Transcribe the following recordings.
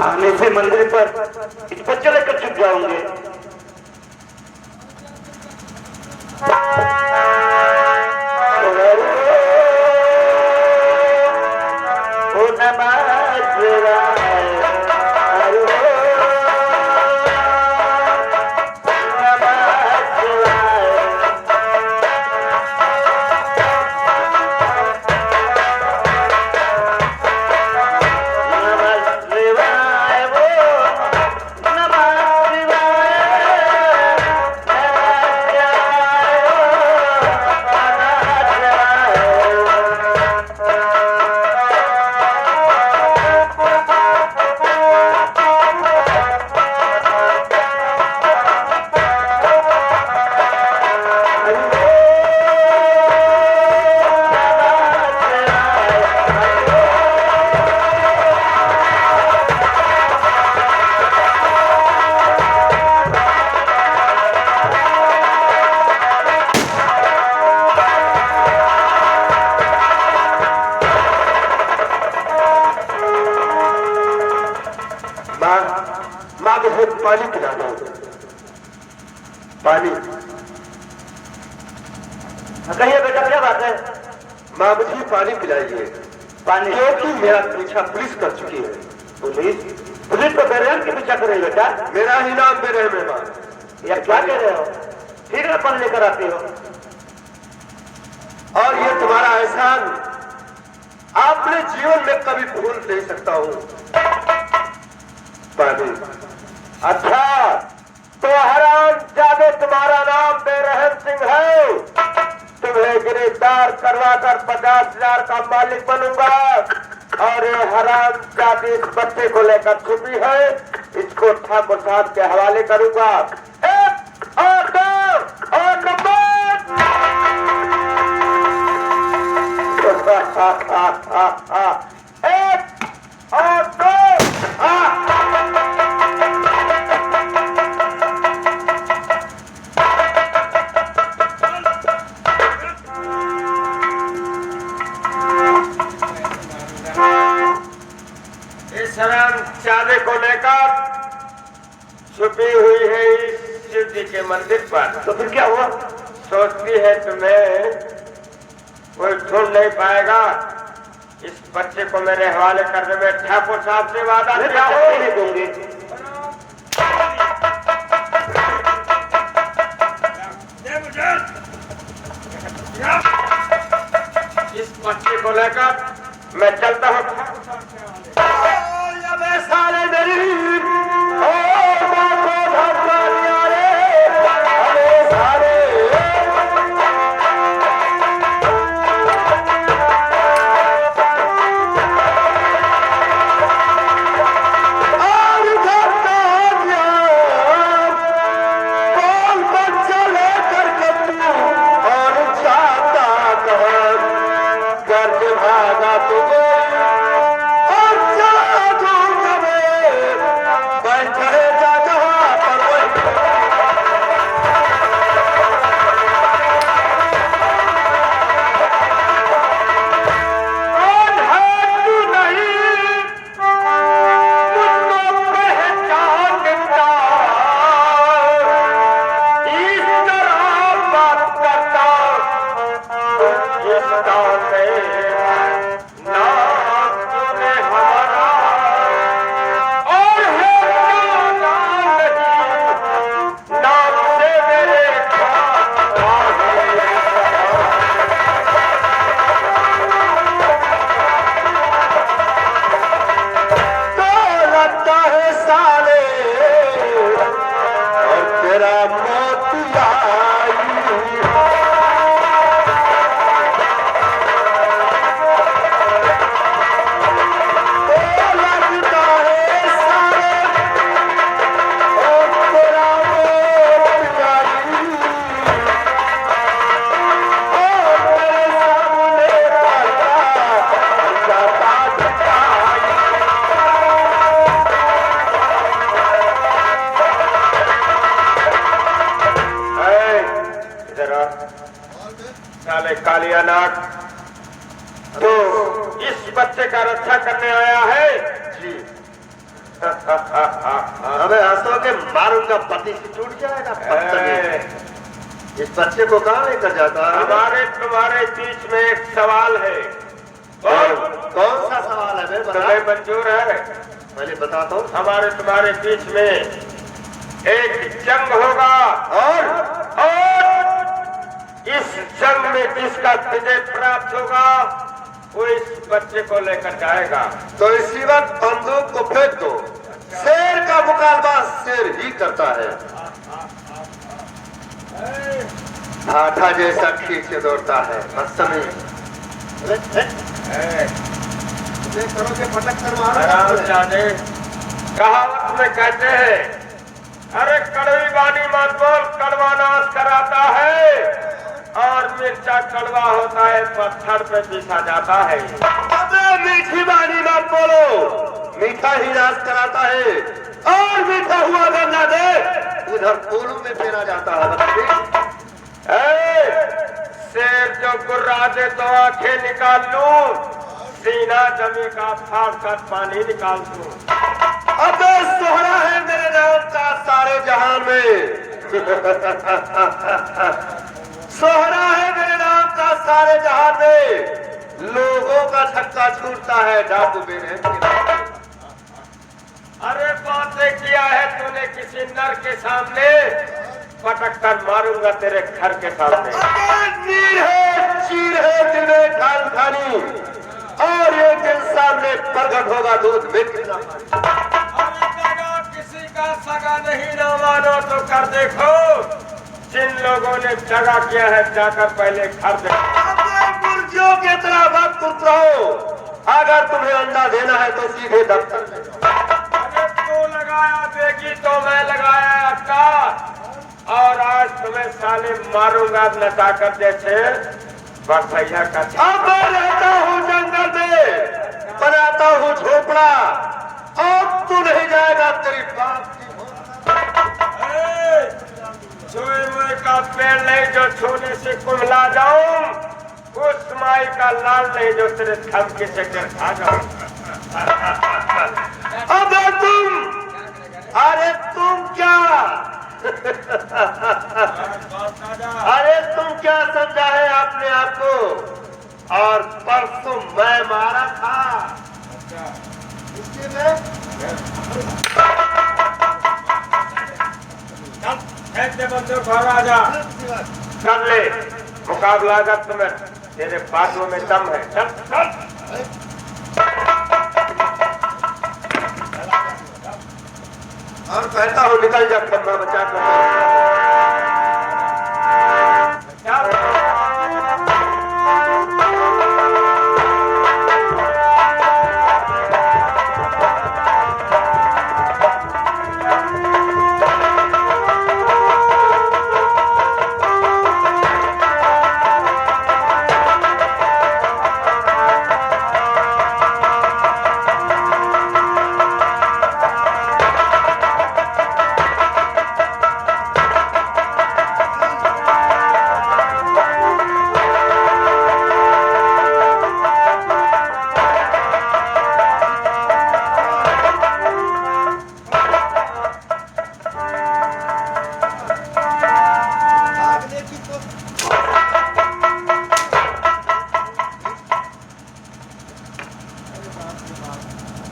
आने से मंदिर पर इस बच्चे लेकर छुप जाऊंगे। ओ नमः शिवाय। माँ को फिर पानी पिला दो। पानी। कहिए बेटा, क्या बात है? माँ मुझे पानी पिलाइए। पानी? क्योंकि मेरा पीछा पुलिस कर चुकी है। पुलिस? पुलिस तो बेरहम के पीछा करे बेटा। मेरा ही नाम बेरहम है माँ। या क्या कह रहे हो? ठीक है, पानी लेकर आती हो। और ये तुम्हारा एहसान आपने जीवन में कभी भूल नहीं सकता हूँ। पानी। अच्छा, तो हरामजादे तुम्हारा नाम बेरहम सिंह है। तुम्हें गिरफ्तार करवाकर 50,000 का मालिक बनूंगा। और ये हरामजादी इस बच्चे को लेकर छुपी है, इसको ठाकुर साहब के हवाले करूंगा। 1 और 2 और नंबर। एक और 2। चांदे को लेकर छुपी हुई है इस शिव जी के मंदिर पर। तो फिर क्या हुआ? सोचती है तुम्हें कोई ढूंढ नहीं पाएगा। इस बच्चे को मेरे हवाले करने में ठाकुर साहब से वादा किया नहीं दूंगी। इस बच्चे को लेकर मैं चलता हूँ। सारे मेरी कालियानाथ तो इस बच्चे का रक्षा करने आया है। जी अबे हंसो के मारूंगा, पति से टूट जाएगा। इस बच्चे को कहाँ लेकर जाता है? हमारे तुम्हारे बीच में एक सवाल है। कौन सा सवाल है? तुम्हें मंजूर है? पहले बताता हूँ। हमारे तुम्हारे बीच में एक जंग होगा और इस जंग में जिसका विजय प्राप्त होगा वो इस बच्चे को लेकर जाएगा। तो इसी वक्त बंदूक को फेंक दो। शेर का मुकाबला शेर ही करता है। आठा जैसा खींच के दौड़ता है। कहावत में कहते हैं, अरे कड़वी बानी मत बोल, कड़वा नाश कराता है, और मिर्चा कड़वा होता है, पत्थर पे पीसा जाता है। अबे मीठी बानी मत बोलो, मीठा ही नाश कराता है, और मीठा हुआ गन्ना दे उधर फूलों में फेरा जाता है। शेर जो गुर्रा दे तो आंखें निकाल लूं, सीना जमी का फाड़ कर पानी निकाल दूं। अबे सोहरा है मेरे नाम का सारे जहान में। सोहरा है मेरे नाम का सारे जहान में। लोगों का छक्का छूटता है डाकू बेने। अरे बातें किया है तूने किसी नर के सामने, पटक कर मारूंगा तेरे घर के सामने। नीर है, चीर है दिल में ठान खानी, और एक दिन सामने प्रकट होगा दूध में कितना। किसी का सगा नहीं ना मानो तो कर देखो, जिन लोगों ने जगा किया है जाकर पहले घर देखो। मुर्गियों की तरह वक्त उतराओ, अगर तुम्हें अंडा देना है तो सीधे दफ्तर में। अरे तू लगाया बेगी तो मैं लगाया अक्का, और आज तुम्हें साले मारूंगा नचाकर जैसे बरसैया का। अब मैं रहता हूँ जंगल में, बनाता हूँ झोपड़ा, अब तू नहीं जाएगा तेरी बाप की। छुए मुए का पेड़ नहीं जो छूने से कुम्हला जाऊं, उस माई का लाल नहीं जो तेरे धमकी से खा जाऊं। अबे तुम, अरे तुम क्या अरे तुम क्या समझा है अपने आप को? और परसों मैं मारा था इसके में। बंदूक राजा कर ले मुकाबला, अगर तुम्हें तेरे बातों में दम है। चल चल। और कहता हूँ निकल जा खम्बा बचा कर।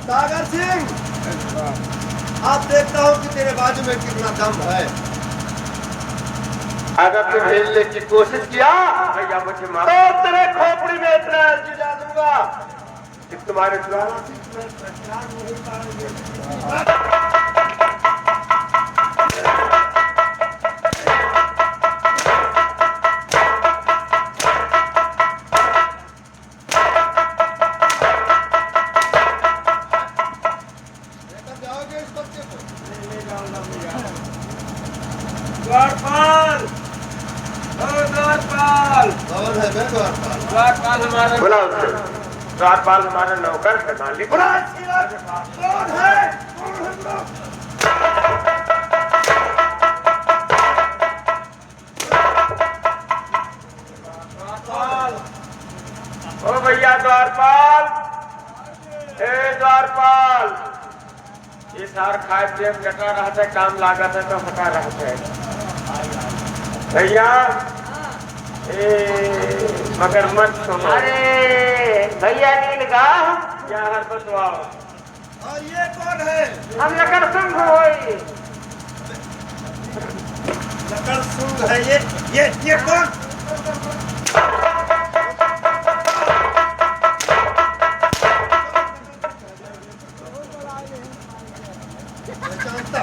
सागर सिंह, अब देखता हूँ कि तेरे बाजू में कितना दम है। अगर तुम हिलने की कोशिश किया भैया मुझे माफ। तो तेरे खोपड़ी में इतना गिरा दूंगा कि तुम्हारे द्वारा द्वारपाल, द्वारपाल, कौन है मैं द्वारपाल? द्वारपाल हमारा बुला उसे। द्वारपाल हमारा नौकर है, मालिक। बुला कौन है? ओ भैया द्वारपाल, ए द्वारपाल, इस सार खाए पिए में डटा रहता है, काम लागत है तो हटा रहता है। भैया मगर मत सुनो। अरे भैया नीलगा क्या हर बतवाओ। और ये कौन है? हम लकड़ सिंह होई। लकड़ सिंह है ये कौन? पहचानता?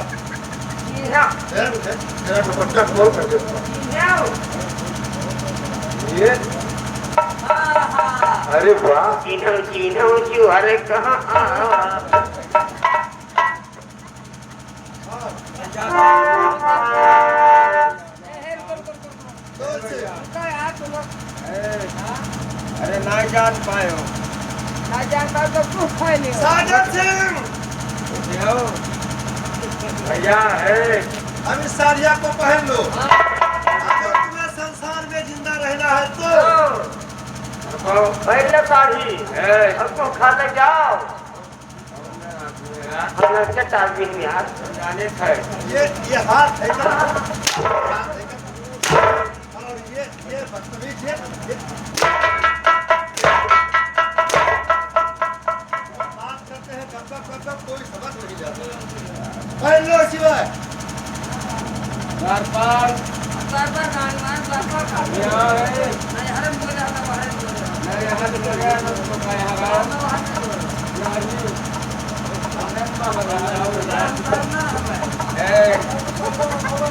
जी हाँ। मेरा दुपट्टा खोल कर दे। ये अरे वाह, चिन्हो क्यों? अरे कहाँ अरे ना जान पाए हो। साजन सिंह, भैया अब इस साड़िया को पहन लो। अगर तुम्हें संसार में जिंदा रहना है तो पहले साड़ी हमको खा ले जाओ। हम चटा भी यार जाने थे। ये हाथ है ना? और ये बदतमीज है। बात करते हैं कब कोई समझ नहीं जाता। पहन लो शिवाय। बार बार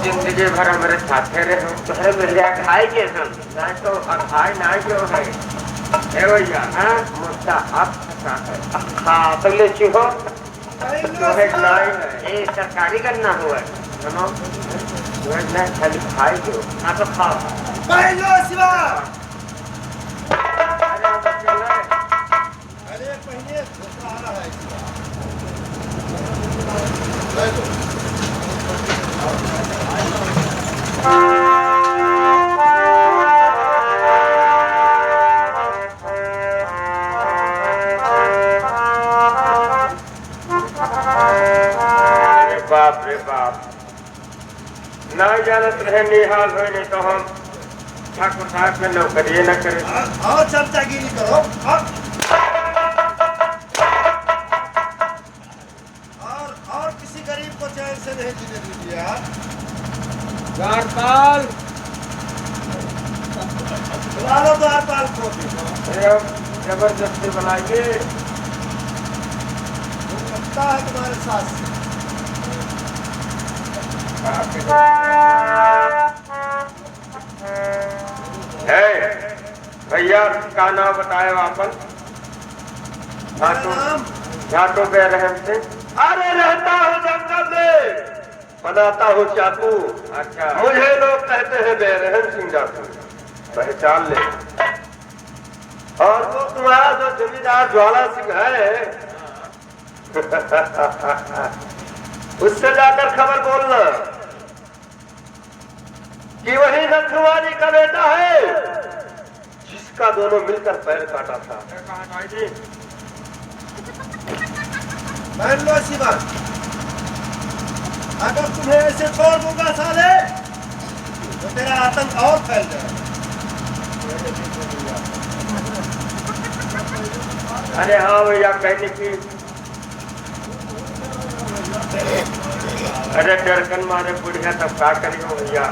जिंदगी भर हमारे साथे रहे हो। तुम्हारे मिल जाए खाई के हम ना तो खाए ना जो है भैया। हाँ मुद्दा आप हाँ पहले चूहो पहन जो लो है शिवाय। नहीं है। ये सरकारी करना हुआ सुनो जो है ना खाली खाए जो। ना तो खाओ। पहन लो शिवाय। अरे हम अकेले अरे पहले दूसरा आ रहा है शिवाय। पहन लो। बाप रे बाप ना जानत रहे निहाल हो नहीं तो हम ठाकुर साहब में नौकरी न करे। और चर्चागिरी करो। और किसी गरीब को चैन से नहीं जीने दीजिए आप। द्वारपाल बुला लो द्वारपाल को भी। जबरदस्ती बनाइए। लगता है तुम्हारे साथ से। है भैया का नाम बताए वापस। मेरा नाम झाटो बेरहम से। अरे रहता हूँ जंगल में, बनाता हूँ चाकू। अच्छा मुझे लोग कहते हैं बेरहम सिंह जाटू, पहचान ले। और वो तुम्हारा जो जमींदार ज्वाला सिंह है उससे जाकर खबर बोलना कि वही नथुवानी का बेटा है जिसका दोनों मिलकर पैर काटा था। पहन लो शिवा। अगर तुम्हें ऐसे छोड़ दूंगा साले तो तेरा आतंक और फैल जाएगा। अरे हाँ भैया कहने की। अरे डरकन मारे बुढ़िया तब क्या करियो भैया।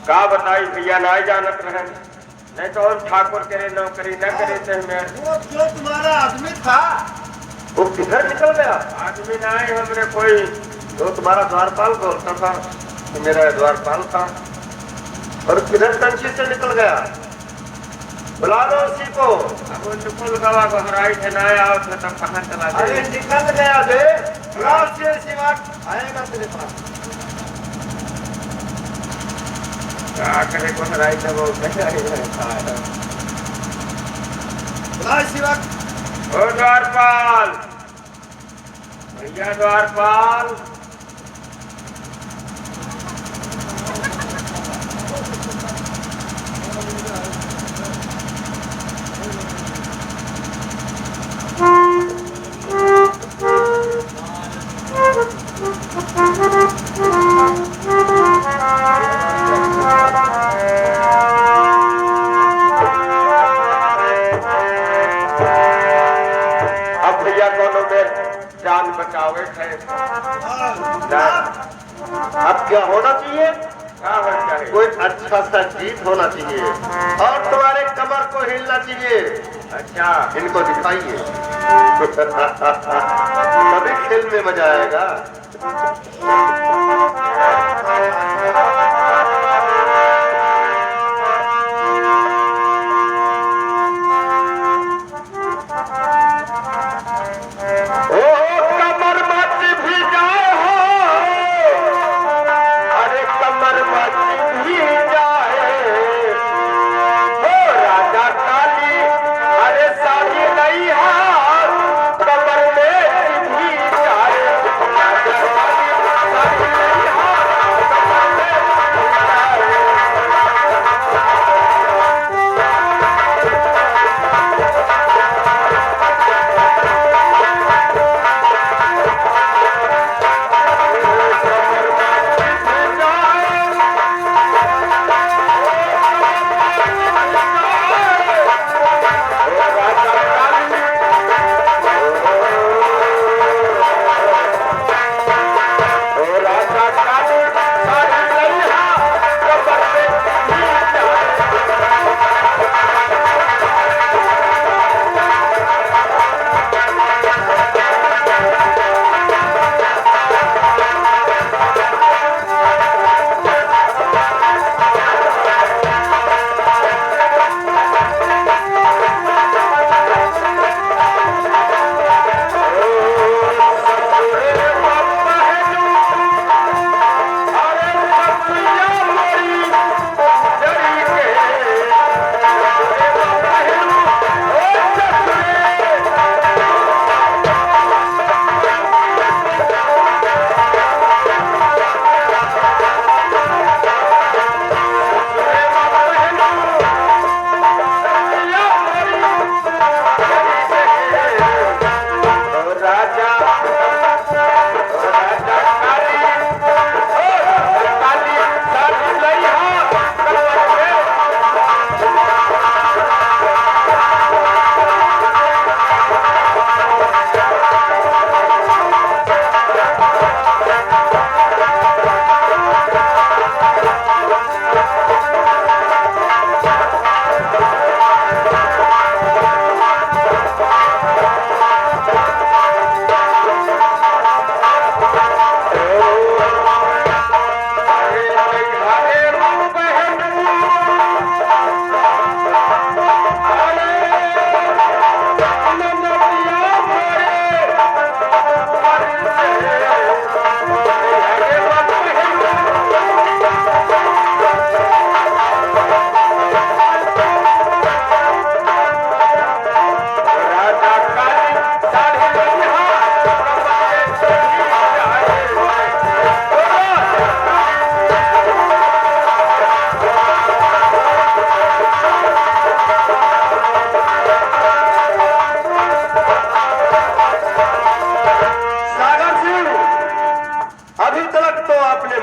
का बताई भैया ना जानत रहे नहीं तो हम ठाकुर करे नौकरी न करे थे। मैं वो जो तुम्हारा आदमी था वो किधर निकल गया? आदमी ना ही हमने कोई तो तुम्हारा द्वारपाल बोलता था कि मेरा द्वारपाल था और किधर टंकी से निकल गया। बुला लो उसी को। अब वो चुकुल गवा को हराई थे ना आओ तो तब कहाँ चला अरे गए। निकल गया बे। बुलाओ से शिवा आएगा तेरे पास। क्या करे को हराई थे वो बुलाओ शिवा। ओ द्वारपाल, भैया द्वारपाल। अब भैया दोनों में जान बचावे थे। अब क्या होना चाहिए? क्या होना चाहिए? कोई अच्छा सा गीत होना चाहिए और तुम्हारे कमर को हिलना चाहिए। अच्छा इनको दिखाइए। तभी खेल में मजा आएगा।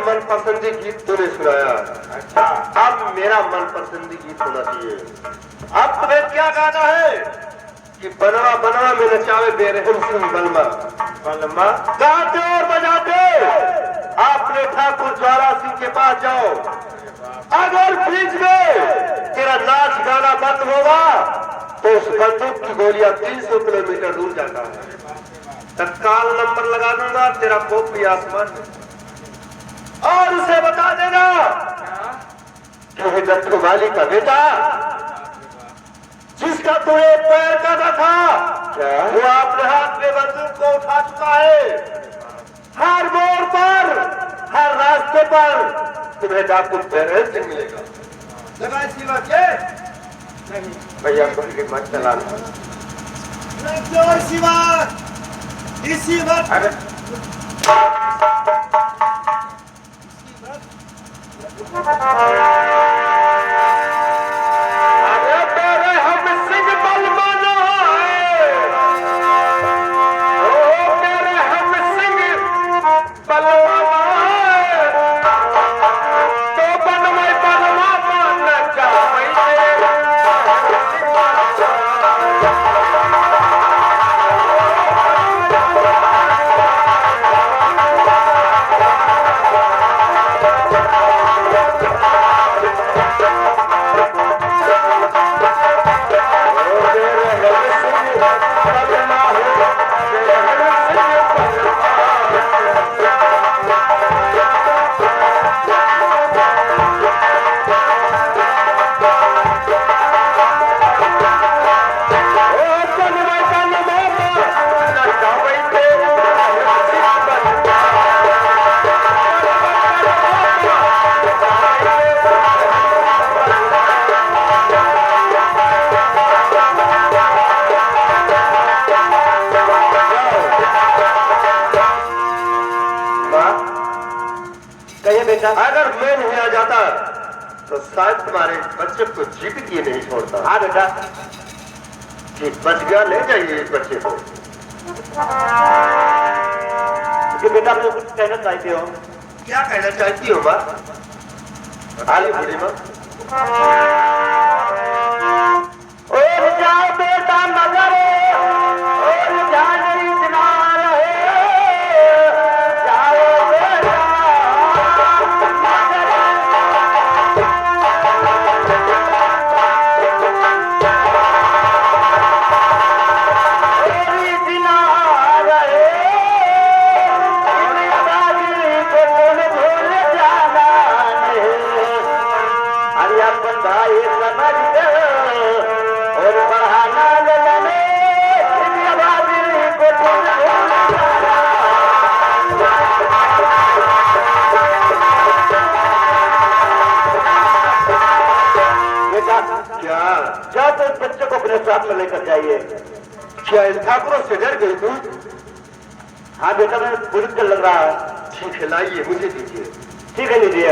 मनपसंदी गीत तूने सुनाया। अच्छा अब मेरा मनपसंदी गीत होना चाहिए। अब तुम्हें क्या गाना है कि बनवा बनवा में नचावे बेरहम सिंह बलमा। बलमा गाते और बजाते आपने ठाकुर ज्वाला सिंह के पास जाओ। अगर बीच में तेरा नाच गाना बंद होगा तो उस बंदूक की गोलियां 300 किलोमीटर दूर जाता है। तत्काल नंबर लगा दूंगा तेरा कोप भी आसमान में। और उसे बता देना कि दत्तू वाली का बेटा जिसका तू एक पैर का था वो अपने हाथ में बंदूक को उठा चुका है। हर मोड़ पर हर रास्ते पर तुम्हें डाकू बैरल सिंह मिलेगा। लगा शिवा के नहीं भैया कोई मत चला जोर शिवा इसी वक्त अरे अरे तेरे हम सिंह बलवाना है। ओ तेरे हम सिंह बलवाना है। तो बनवाई बनवा न चाहते अगर मैं नहीं आ जाता तो शायद तुम्हारे बच्चे को जीवित ये नहीं छोड़ता। हाँ बेटा कि बच गया ले जाइए इस बच्चे को। कि बेटा मुझे कुछ कहना चाहते हो? क्या कहना चाहती हो माँ? आली बुढ़ी माँ और जाओ बेटा मगर और जाने इतना रहे जाओ बेटा क्या तो इस बच्चे को अपने साथ में लेकर जाइए। क्या इन ठाकुरों से डर गई तू? हाँ बेटा मैं पुलिस का लग रहा है। ठीक है लाइए मुझे दीजिए। ठीक है लीजिए।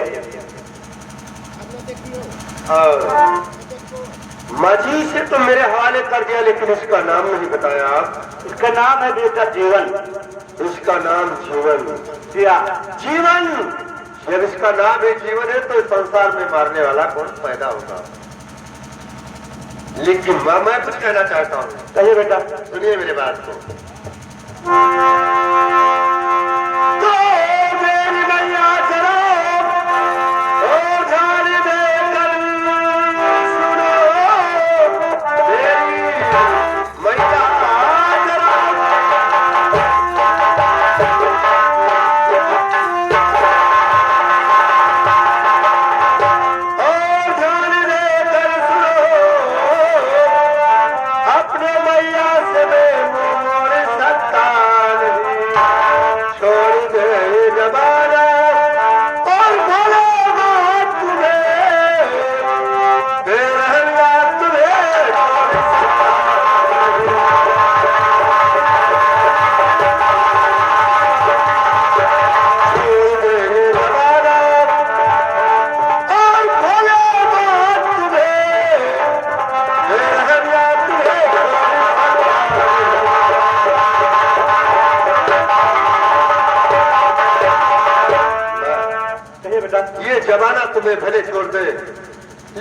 माझी से तो मेरे हवाले कर दिया लेकिन इसका नाम नहीं बताया आप। इसका नाम है बेटा जीवन। इसका नाम जीवन। जीवन जब इसका नाम है जीवन है तो इस संसार में मारने वाला कौन पैदा होगा? लेकिन मैं कुछ कहना चाहता हूँ। कहिए बेटा। सुनिए मेरी बात को। तो मेरी मैया जरा और ध्यान देकर सुनो मेरी मैया जरा। और ध्यान देकर सुनो अपने मैया से मैं मुंह मोड़ सकता नहीं। छोड़ दे जमाना और बोलेगा तुम्हें बेरहंगा तुम्हें छोड़ सकता नहीं। छोड़ दे जमाना और बोलेगा तुम्हें बेरहंगा तुम्हें कहिए बेटा। ये जमाना तुम्हें भले छोड़ दे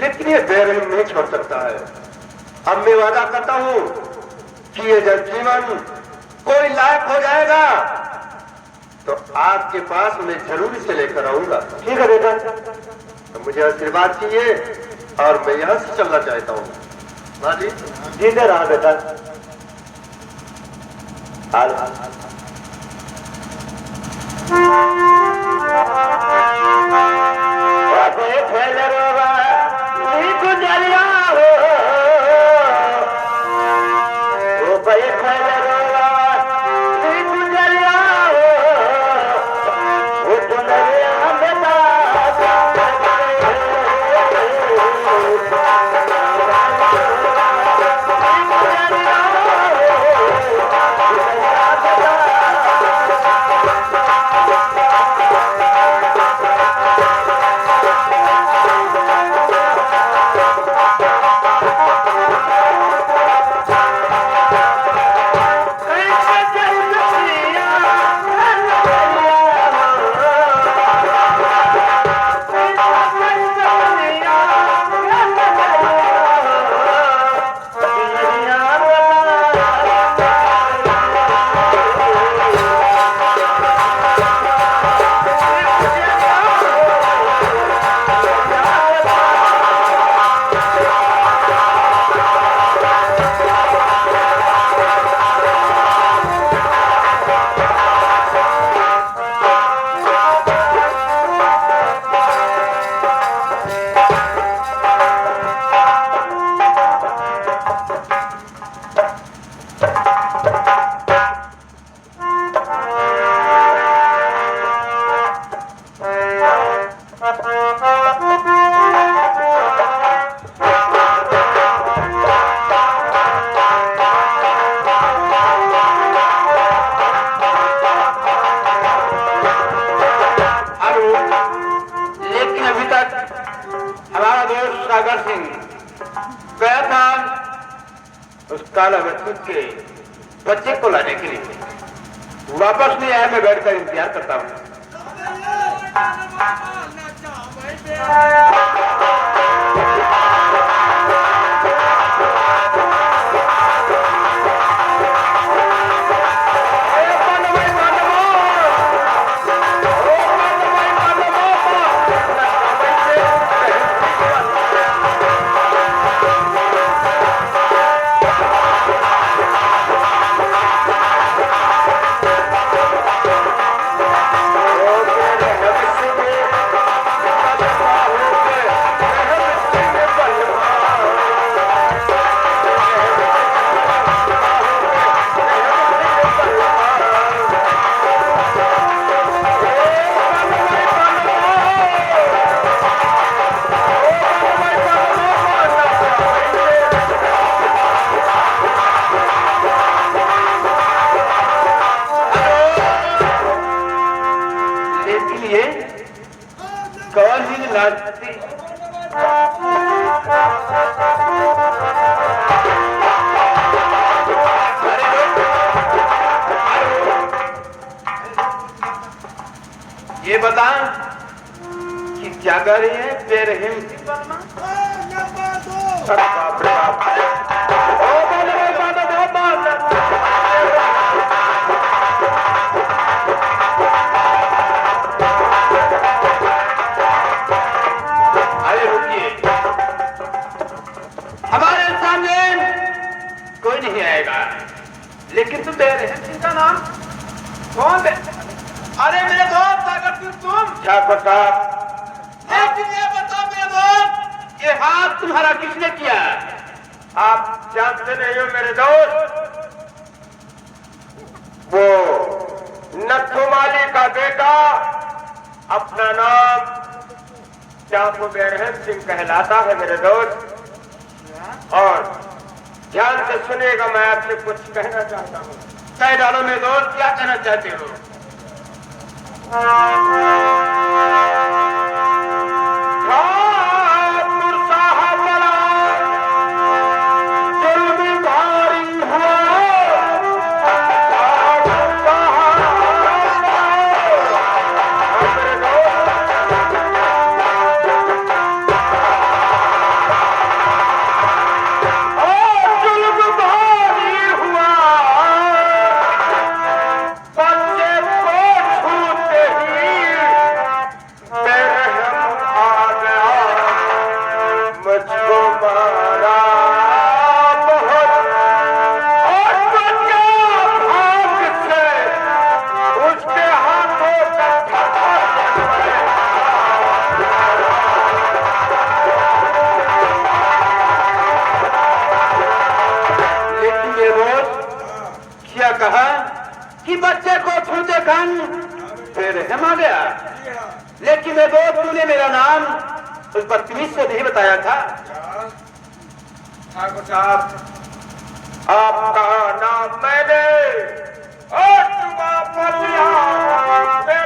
लेकिन ये बेरहम नहीं छोड़ सकता है। अब मैं वादा करता हूँ कि ये जब जीवन कोई लायक हो जाएगा तो आपके पास मैं जरूर इसे लेकर आऊंगा। ठीक है बेटा। तो मुझे आशीर्वाद चाहिए और मैं यहाँ से चलना चाहता हूँ। हाँ जी जीते रहा बेटा। हाल सागर सिंह गया था उस काला बच्चों के बच्चे को लाने के लिए, वापस नहीं आया। मैं बैठकर इंतजार करता हूँ। ये बता कि क्या कर रही है बेरहम सी बनना। बाप रे बाप, अरे रुकिए, हमारे सामने कोई नहीं आएगा, लेकिन तुम बेरहम सिंह का नाम कौन है? अरे मेरे दोस्त सागर सिंह, तुम क्या पता? लेकिन ये बताओ मेरे दोस्त, ये हाथ तुम्हारा किसने किया? आप जानते नहीं हो मेरे दोस्त, वो नथु माली का बेटा अपना नाम चाकू बेरहम सिंह कहलाता है मेरे दोस्त। और ध्यान से सुनिएगा, मैं आपसे कुछ कहना चाहता हूँ। कह डालो मेरे दोस्त, क्या कहना चाहते हो? कि बच्चे को छूते खन फिर रहम आ गया। लेकिन मैं दोस्त तूने मेरा नाम उस बदतमीज से नहीं बताया था। ठाकुर साहब, आपका नाम मैंने और जुबान पर लिया।